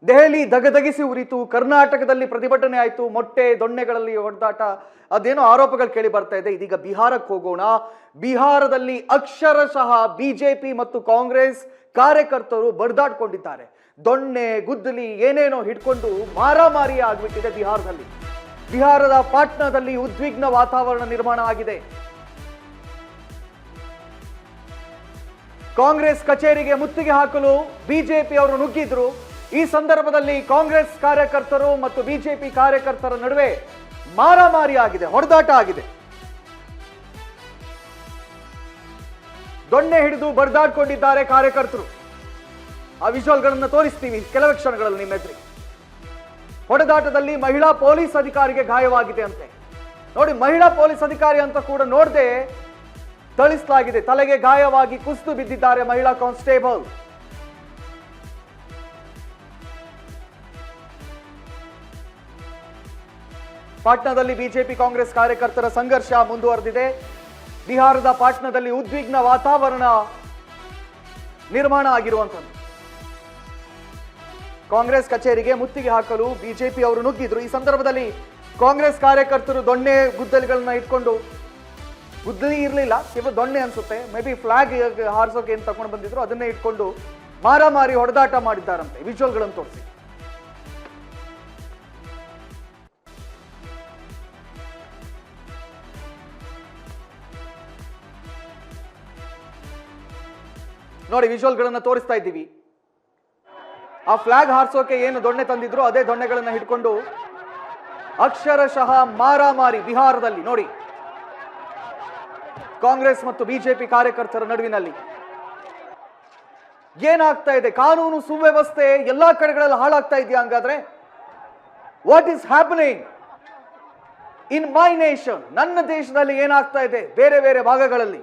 ದೆಹಲಿ ದಗದಗಿಸಿ ಉರಿತು, ಕರ್ನಾಟಕದಲ್ಲಿ ಪ್ರತಿಭಟನೆ ಆಯಿತು, ಮೊಟ್ಟೆ ದೊಣ್ಣೆಗಳಲ್ಲಿ ಹೊಡೆದಾಟ, ಅದೇನೋ ಆರೋಪಗಳು ಕೇಳಿ ಬರ್ತಾ ಇದೆ. ಇದೀಗ ಬಿಹಾರಕ್ಕೆ ಹೋಗೋಣ. ಬಿಹಾರದಲ್ಲಿ ಅಕ್ಷರಶಃ ಬಿಜೆಪಿ ಮತ್ತು ಕಾಂಗ್ರೆಸ್ ಕಾರ್ಯಕರ್ತರು ಬಡ್ದಾಡ್ಕೊಂಡಿದ್ದಾರೆ. ದೊಣ್ಣೆ ಗುದ್ದಲಿ ಏನೇನೋ ಹಿಡ್ಕೊಂಡು ಮಾರಾಮಾರಿ ಆಗ್ಬಿಟ್ಟಿದೆ ಬಿಹಾರದಲ್ಲಿ. ಬಿಹಾರದ ಪಾಟ್ನಾದಲ್ಲಿ ಉದ್ವಿಗ್ನ ವಾತಾವರಣ ನಿರ್ಮಾಣ ಆಗಿದೆ. ಕಾಂಗ್ರೆಸ್ ಕಚೇರಿಗೆ ಮುತ್ತಿಗೆ ಹಾಕಲು ಬಿಜೆಪಿ ಅವರು ನುಗ್ಗಿದ್ರು. ಈ ಸಂದರ್ಭದಲ್ಲಿ ಕಾಂಗ್ರೆಸ್ ಕಾರ್ಯಕರ್ತರು ಮತ್ತು ಬಿಜೆಪಿ ಕಾರ್ಯಕರ್ತರ ನಡುವೆ ಮಾರಾಮಾರಿ ಆಗಿದೆ, ಹೊಡೆದಾಟ ಆಗಿದೆ. ದೊಣ್ಣೆ ಹಿಡಿದು ಬಡ್ದಾಡ್ಕೊಂಡಿದ್ದಾರೆ ಕಾರ್ಯಕರ್ತರು. ಆ ವಿಜುವಲ್ಗಳನ್ನು ತೋರಿಸ್ತೀವಿ ಕೆಲವೇ ಕ್ಷಣಗಳಲ್ಲಿ ನಿಮ್ಮ ಎದುರಿಗೆ. ಹೊಡೆದಾಟದಲ್ಲಿ ಮಹಿಳಾ ಪೊಲೀಸ್ ಅಧಿಕಾರಿಗೆ ಗಾಯವಾಗಿದೆ ಅಂತೆ. ನೋಡಿ, ಮಹಿಳಾ ಪೊಲೀಸ್ ಅಧಿಕಾರಿ ಅಂತ ಕೂಡ ನೋಡದೆ ಥಳಿಸಲಾಗಿದೆ. ತಲೆಗೆ ಗಾಯವಾಗಿ ಕುಸಿದು ಬಿದ್ದಿದ್ದಾರೆ ಮಹಿಳಾ ಕಾನ್ಸ್ಟೇಬಲ್. ಪಾಟ್ನಾದಲ್ಲಿ ಬಿಜೆಪಿ ಕಾಂಗ್ರೆಸ್ ಕಾರ್ಯಕರ್ತರ ಸಂಘರ್ಷ ಮುಂದುವರೆದಿದೆ. ಬಿಹಾರದ ಪಾಟ್ನಾದಲ್ಲಿ ಉದ್ವಿಗ್ನ ವಾತಾವರಣ ನಿರ್ಮಾಣ ಆಗಿರುವಂತದ್ದು. ಕಾಂಗ್ರೆಸ್ ಕಚೇರಿಗೆ ಮುತ್ತಿಗೆ ಹಾಕಲು ಬಿಜೆಪಿ ಅವರು ನುಗ್ಗಿದ್ರು. ಈ ಸಂದರ್ಭದಲ್ಲಿ ಕಾಂಗ್ರೆಸ್ ಕಾರ್ಯಕರ್ತರು ದೊಣ್ಣೆ ಗುದ್ದಲಿಗಳನ್ನ ಇಟ್ಕೊಂಡು, ಗುದ್ದಲಿ ಇರಲಿಲ್ಲ, ಕೇವಲ ದೊಣ್ಣೆ ಅನ್ಸುತ್ತೆ, ಮೇ ಬಿ ಫ್ಲಾಗ್ ಹಾರಿಸೋಕೆ ಏನು ತಗೊಂಡು ಬಂದಿದ್ರು, ಅದನ್ನೇ ಇಟ್ಕೊಂಡು ಮಾರಾಮಾರಿ ಹೊಡೆದಾಟ ಮಾಡಿದ್ದಾರಂತೆ. ವಿಜುವಲ್ಗಳನ್ನು ತೋರಿಸಿ. ನೋಡಿ, ವಿಜುವಲ್ಗಳನ್ನ ತೋರಿಸ್ತಾ ಇದ್ದೀವಿ. ಆ ಫ್ಲಾಗ್ ಹಾರಿಸೋಕೆ ಏನು ದೊಣ್ಣೆ ತಂದಿದ್ರು ಅದೇ ದೊಣ್ಣೆಗಳನ್ನ ಹಿಡ್ಕೊಂಡು ಅಕ್ಷರಶಃ ಮಾರಾಮಾರಿ ಬಿಹಾರದಲ್ಲಿ. ನೋಡಿ, ಕಾಂಗ್ರೆಸ್ ಮತ್ತು ಬಿಜೆಪಿ ಕಾರ್ಯಕರ್ತರ ನಡುವಿನಲ್ಲಿ ಏನಾಗ್ತಾ ಇದೆ? ಕಾನೂನು ಸುವ್ಯವಸ್ಥೆ ಎಲ್ಲಾ ಕಡೆಗಳಲ್ಲಿ ಹಾಳಾಗ್ತಾ ಇದೆಯಾ? ಹಂಗಾದ್ರೆ what is happening in my nation? ನನ್ನ ದೇಶದಲ್ಲಿ ಏನಾಗ್ತಾ ಇದೆ ಬೇರೆ ಬೇರೆ ಭಾಗಗಳಲ್ಲಿ?